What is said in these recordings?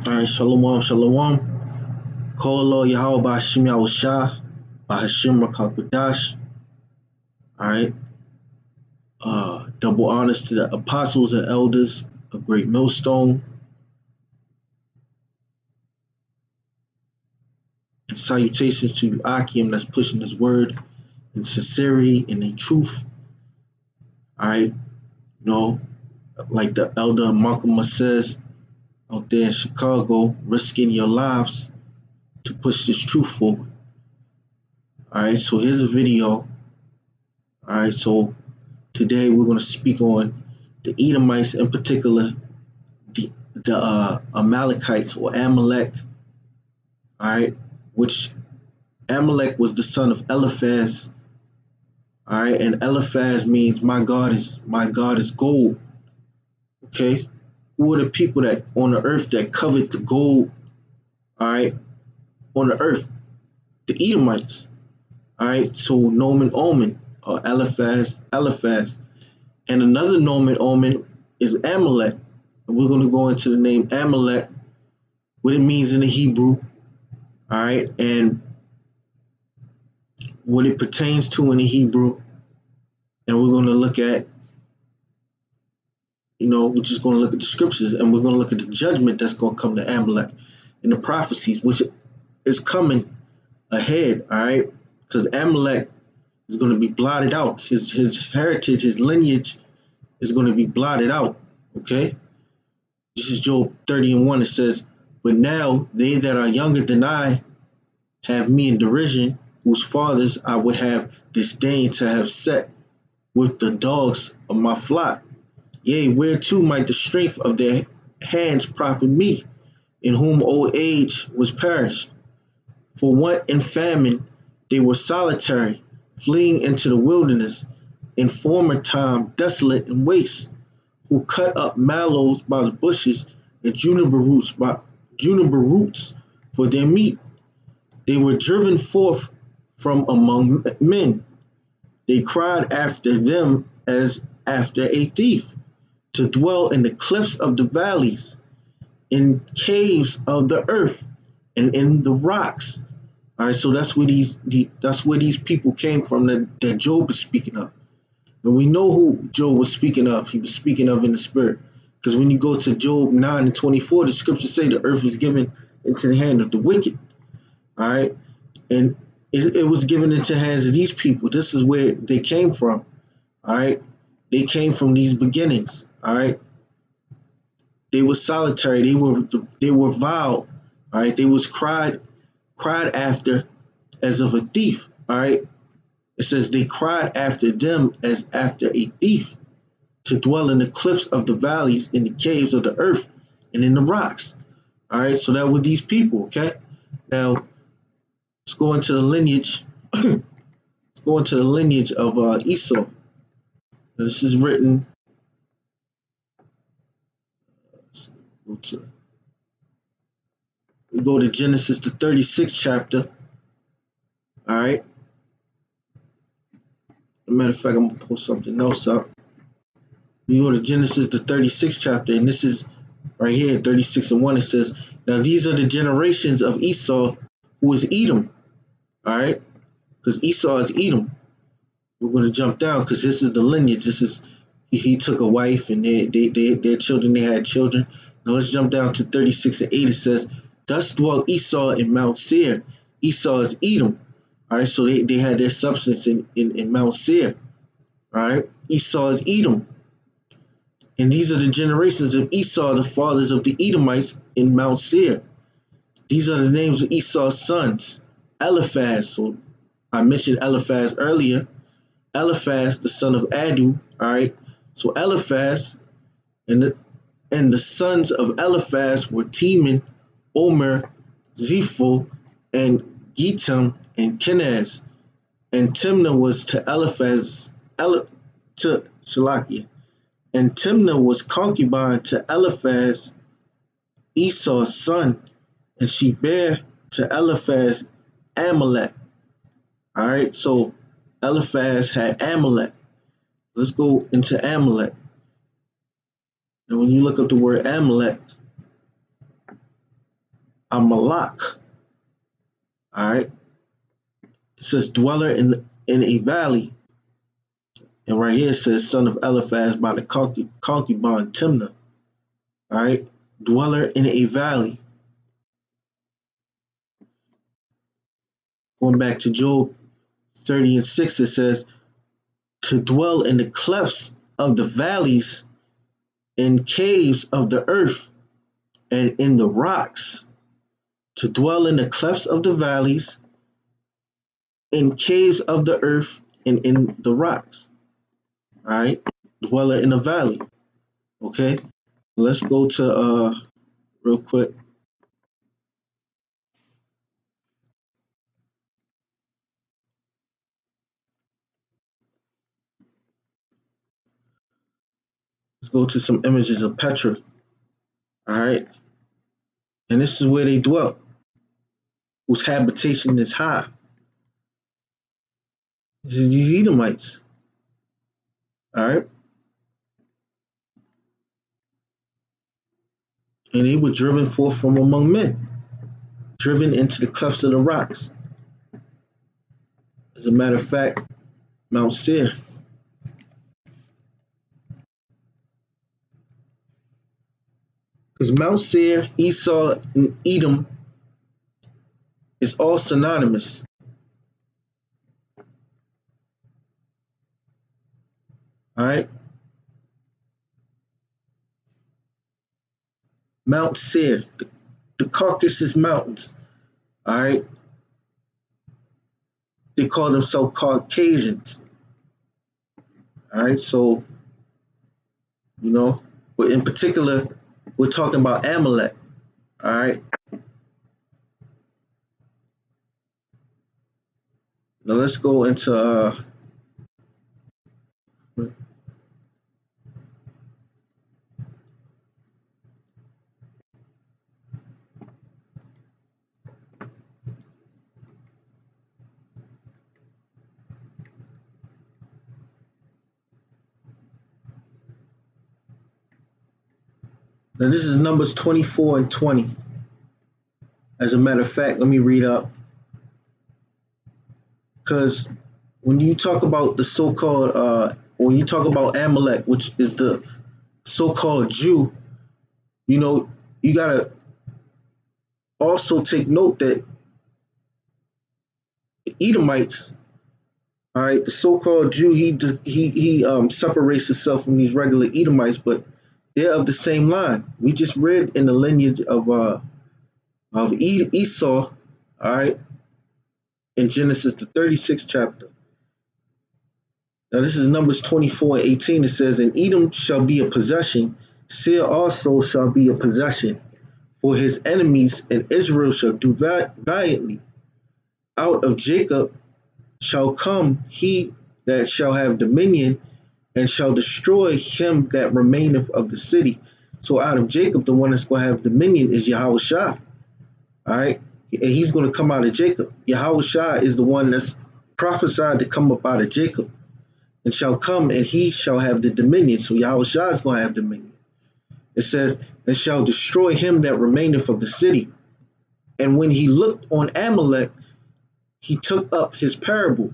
All right, shalom, shalom. Kolo Yahweh Bashim Yahushua, Bahashim Rakakwadash. All right. Double honors to the apostles and elders of Great Millstone. And salutations to Akim that's pushing his word in sincerity and in truth. All right. Like the elder Malcolm says out there in Chicago, risking your lives to push this truth forward. All right, so here's a video. All right, so today we're going to speak on the Edomites, in particular, the Amalekites or Amalek. All right, which Amalek was the son of Eliphaz. All right, and Eliphaz means my God is gold. Okay, who are the people that on the earth that covet the gold? All right, on the earth, the Edomites. All right, so Nomen Omen, or Eliphaz. And another Nomen Omen is Amalek. And we're going to go into the name Amalek, what it means in the Hebrew, all right, and what it pertains to in the Hebrew. And we're going to look at, we're just going to look at the scriptures, and we're going to look at the judgment that's going to come to Amalek and the prophecies, which is coming ahead, all right, because Amalek is going to be blotted out. His heritage, his lineage is going to be blotted out, okay? This is Job 30:1. It says, but now they that are younger than I have me in derision, whose fathers I would have disdained to have set with the dogs of my flock. Yea, whereto might the strength of their hands profit me, in whom old age was perished. For want and famine they were solitary, fleeing into the wilderness, in former time desolate and waste, who cut up mallows by the bushes and juniper roots for their meat. They were driven forth from among men. They cried after them as after a thief, to dwell in the cliffs of the valleys, in caves of the earth, and in the rocks. All right, so that's where these people came from that Job is speaking of. And we know who Job was speaking of. He was speaking of in the spirit. Because when you go to Job 9:24, the scriptures say the earth was given into the hand of the wicked. All right. And it was given into the hands of these people. This is where they came from. All right. They came from these beginnings. All right. They were solitary. They were vile. All right. They was cried after as of a thief. All right. It says they cried after them as after a thief, to dwell in the cliffs of the valleys, in the caves of the earth, and in the rocks. All right, so that were these people, okay? Now, let's go into the lineage. Let's go into the lineage of Esau. Now, this is written. We go to Genesis, the 36th chapter. All right. As a matter of fact, I'm going to pull something else up. We go to Genesis, the 36th chapter, and this is right here, 36:1. It says, now these are the generations of Esau, who is Edom. All right? Because Esau is Edom. We're going to jump down because this is the lineage. This is, he took a wife, and their children, they had children. Now let's jump down to 36:8. It says, thus dwelt Esau in Mount Seir. Esau is Edom. All right, so they had their substance in Mount Seir. All right, Esau is Edom. And these are the generations of Esau, the fathers of the Edomites in Mount Seir. These are the names of Esau's sons. Eliphaz, so I mentioned Eliphaz earlier. Eliphaz, the son of Adu, all right. So Eliphaz, and the sons of Eliphaz were Teman, Omer, Zepho, and Getam, and Kenaz. And Timnah was to Eliphaz, and Timnah was concubine to Eliphaz, Esau's son, and she bare to Eliphaz Amalek. All right, so Eliphaz had Amalek. Let's go into Amalek. And when you look up the word Amalek, Amalek. All right. It says dweller in a valley. And right here it says son of Eliphaz by the concubine Timnah. All right. Dweller in a valley. Going back to Job 30:6, it says to dwell in the clefts of the valleys, in caves of the earth, and in the rocks. To dwell in the clefts of the valleys, in caves of the earth, and in the rocks. All right, dweller in the valley. Okay, let's go to real quick. Let's go to some images of Petra. All right, and this is where they dwelt, whose habitation is high. This is these Edomites. All right, and they were driven forth from among men, driven into the clefts of the rocks. As a matter of fact, Mount Seir. Because Mount Seir, Esau, and Edom is all synonymous. All right. Mount Seir, the Caucasus Mountains. All right. They call themselves Caucasians. All right. So, but in particular, we're talking about Amalek. All right. Now let's go into now this is Numbers 24 and 20. As a matter of fact, let me read up. Because when you talk about the so-called, when you talk about Amalek, which is the so-called Jew, you gotta also take note that the Edomites, all right, the so-called Jew, he separates himself from these regular Edomites, but they're of the same line. We just read in the lineage of Esau, all right, in Genesis the 36th chapter. Now this is Numbers 24:18. It says, "And Edom shall be a possession, Seir also shall be a possession for his enemies, and Israel shall do valiantly. Out of Jacob shall come he that shall have dominion, and shall destroy him that remaineth of the city." So out of Jacob, the one that's going to have dominion is Yahweh Shah. All right. And he's going to come out of Jacob. Yahweh Shah is the one that's prophesied to come up out of Jacob, and shall come, and he shall have the dominion. So Yahweh Shah is going to have dominion. It says, "And shall destroy him that remaineth of the city." And when he looked on Amalek, he took up his parable.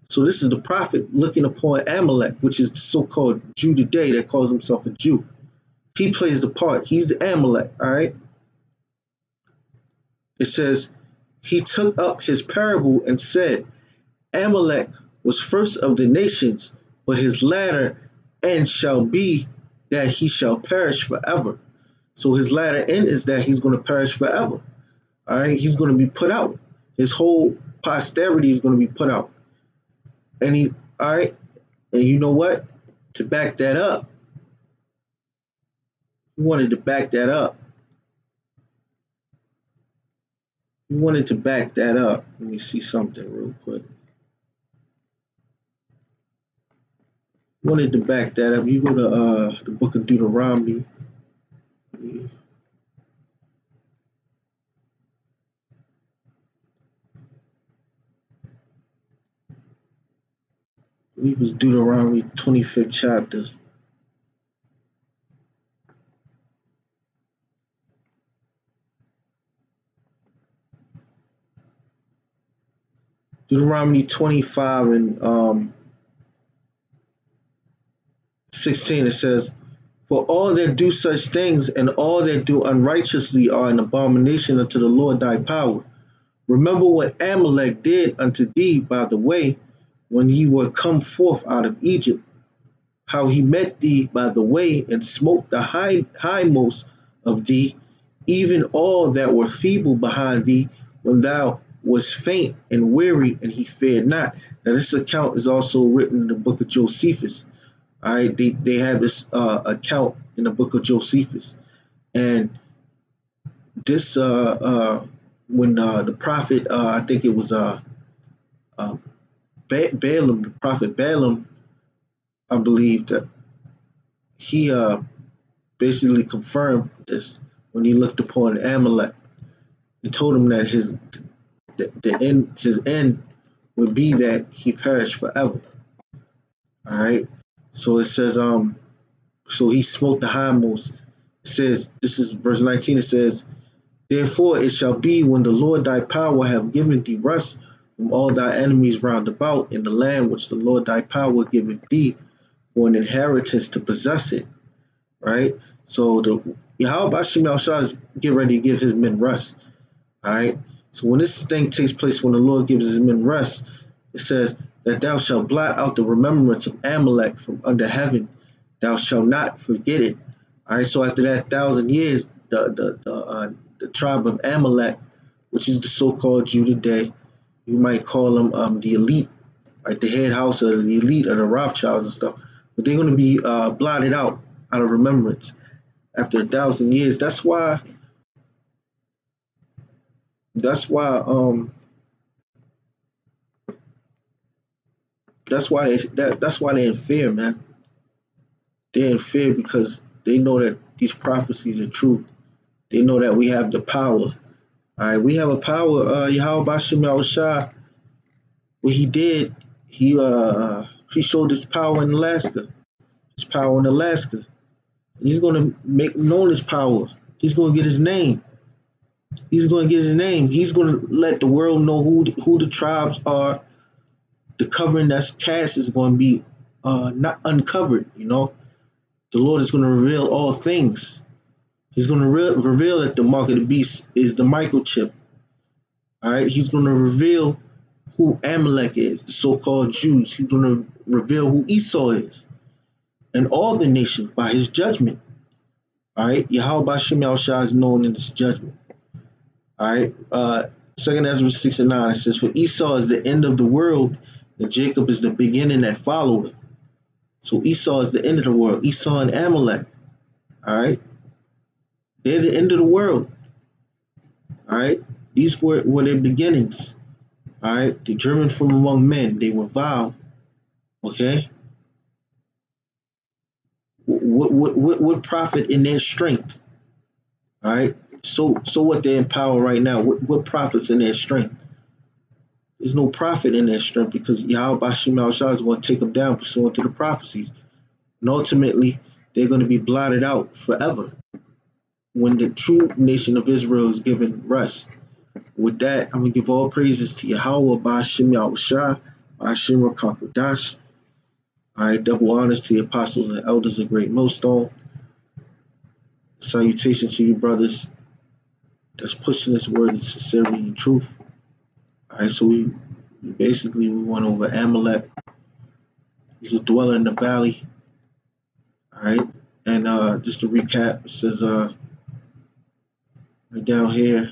So this is the prophet looking upon Amalek, which is the so-called Jew today that calls himself a Jew. He plays the part. He's the Amalek, all right? It says, "He took up his parable and said, Amalek was first of the nations, but his latter end shall be that he shall perish forever." So his latter end is that he's going to perish forever. All right, he's going to be put out. His whole posterity is going to be put out. And all right, and you know what? To back that up, he wanted to back that up. He wanted to back that up. Let me see something real quick. Wanted to back that up. You go to the book of Deuteronomy. I believe it's Deuteronomy 25th chapter. Deuteronomy 25 and 16, it says, "For all that do such things and all that do unrighteously are an abomination unto the Lord thy power. Remember what Amalek did unto thee by the way when ye were come forth out of Egypt, how he met thee by the way and smote the hindmost of thee, even all that were feeble behind thee, when thou wast faint and weary, and he feared not." Now, this account is also written in the book of Josephus. All right, they have this account in the book of Josephus, and this when the prophet, I think it was Balaam, the prophet Balaam, I believe that he basically confirmed this when he looked upon Amalek and told him that his end would be that he perished forever. All right, so it says so he smote the hindmost. It says, this is verse 19. It says, "Therefore it shall be when the Lord thy power have given thee rest from all thy enemies round about in the land which the Lord thy power giveth thee for an inheritance to possess it." Right? So the Yahweh Hashem Shah get ready to give his men rest. All right. So when this thing takes place, when the Lord gives his men rest, it says that thou shalt blot out the remembrance of Amalek from under heaven. Thou shalt not forget it. All right. So after that 1,000 years, the tribe of Amalek, which is the so-called Jew today, you might call them the elite, right? The head house of the elite of the Rothschilds and stuff. But they're going to be blotted out of remembrance after 1,000 years. That's why That's why that's why they're in fear, man. They're in fear because they know that these prophecies are true. They know that we have the power. All right, we have a power. Yahweh Bashem Yahushua, what he did, he showed his power in Alaska. His power in Alaska. And he's gonna make known his power. He's gonna get his name. He's gonna get his name. He's gonna let the world know who the tribes are. The covering that's cast is going to be not uncovered. You know, the Lord is going to reveal all things. He's going to reveal that the mark of the beast is the microchip. All right, he's going to reveal who Amalek is, the so-called Jews. He's going to reveal who Esau is, and all the nations by his judgment. All right, Yahweh Bashem Yahushua is known in this judgment. All right, 2 Ezra 6:9, it says, "For Esau is the end of the world, and Jacob is the beginning that followeth." So Esau is the end of the world. Esau and Amalek, all right, they're the end of the world. All right, these were their beginnings. All right, they're driven from among men. They were vile. Okay, what profit in their strength? All right, so what they're in power right now. What profits in their strength? There's no profit in their strength because Yahweh Bashem Yahushua is going to take them down pursuant to the prophecies. And ultimately, they're going to be blotted out forever when the true nation of Israel is given rest. With that, I'm going to give all praises to Yahweh Bashem Yahushua, Bashem Rakakwadash. All right, double honors to the apostles and elders of Great Millstone. Salutations to you brothers that's pushing this word in sincerity and truth. All right, so we went over Amalek. He's a dweller in the valley. All right, and just to recap, it says right down here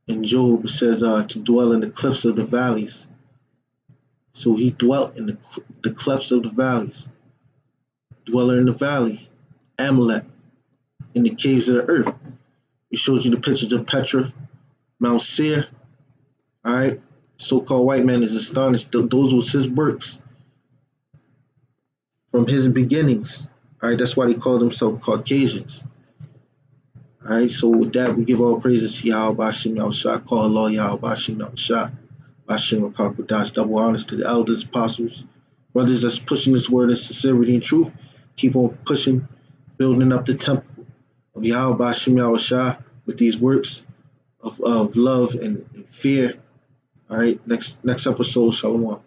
in Job, it says to dwell in the cliffs of the valleys. So he dwelt in the clefts of the valleys. Dweller in the valley, Amalek, in the caves of the earth. He shows you the pictures of Petra, Mount Seir. All right, so-called white man is astonished. Those was his works from his beginnings. All right, that's why they call themselves Caucasians. All right, so with that, we give all praises to Yahweh Bashem Yahushua. Call Allah Yahweh Bashem Yahushua. Bashem Rakakwadash. Double honors to the elders, apostles, brothers that's pushing this word in sincerity and truth. Keep on pushing, building up the temple of Yahweh Bashem Yahushua with these works of love and fear All right, next episode, Shalom.